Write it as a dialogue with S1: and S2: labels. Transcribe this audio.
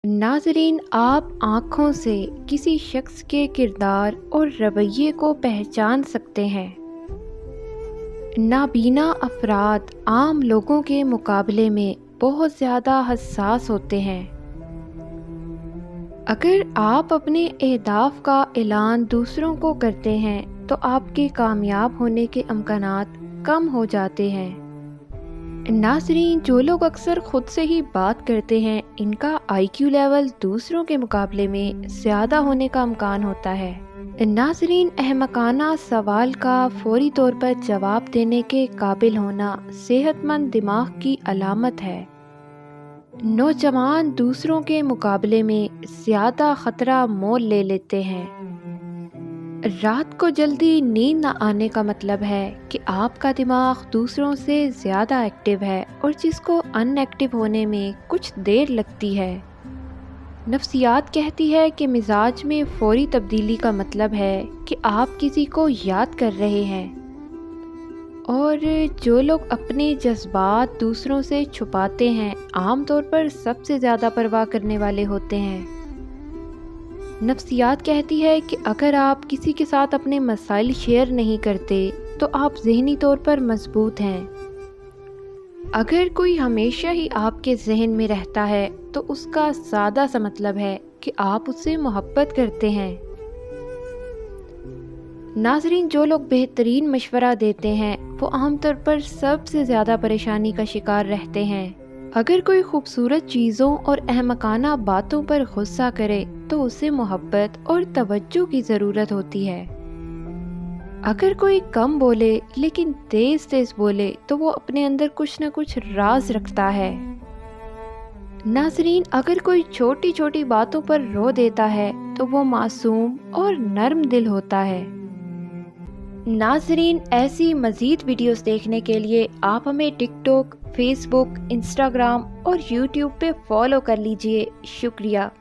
S1: नाज़रीन, आप आँखों से किसी शख्स के किरदार और रवैये को पहचान सकते हैं। नाबीना अफराद आम लोगों के मुकाबले में बहुत ज़्यादा हसास होते हैं। अगर आप अपने अहदाफ का ऐलान दूसरों को करते हैं तो आपके कामयाब होने के इम्कानात कम हो जाते हैं। नाज़रीन, जो लोग अक्सर खुद से ही बात करते हैं, इनका आईक्यू लेवल दूसरों के मुकाबले में ज़्यादा होने का इम्कान होता है। नाज़रीन, अहमकाना सवाल का फौरी तौर पर जवाब देने के काबिल होना सेहतमंद दिमाग की अलामत है। नौजवान दूसरों के मुकाबले में ज़्यादा ख़तरा मोल ले लेते हैं। रात को जल्दी नींद न आने का मतलब है कि आपका दिमाग दूसरों से ज़्यादा एक्टिव है और जिसको अनएक्टिव होने में कुछ देर लगती है। नफ्सियात कहती है कि मिजाज में फौरी तब्दीली का मतलब है कि आप किसी को याद कर रहे हैं। और जो लोग अपने जज्बात दूसरों से छुपाते हैं, आमतौर पर सबसे ज़्यादा परवाह करने वाले होते हैं। नफ्सियात कहती है कि अगर आप किसी के साथ अपने मसाइल शेयर नहीं करते तो आप ज़हनी तौर पर मजबूत हैं। अगर कोई हमेशा ही आपके जहन में रहता है तो उसका सादा सा मतलब है कि आप उससे मोहब्बत करते हैं। नाज़रीन, जो लोग बेहतरीन मशवरा देते हैं वो आमतौर पर सबसे ज़्यादा परेशानी का शिकार रहते हैं। अगर कोई खूबसूरत चीज़ों और अहमकाना बातों पर गुस्सा करे तो उसे मोहब्बत और तवज्जो की ज़रूरत होती है। अगर कोई कम बोले लेकिन तेज़ तेज़ बोले तो वो अपने अंदर कुछ न कुछ राज रखता है। नाज़रीन, अगर कोई छोटी छोटी बातों पर रो देता है तो वो मासूम और नर्म दिल होता है। नाज़रीन, ऐसी मज़ीद वीडियोस देखने के लिए आप हमें टिकटॉक, फेसबुक, इंस्टाग्राम और यूट्यूब पे फॉलो कर लीजिए। शुक्रिया।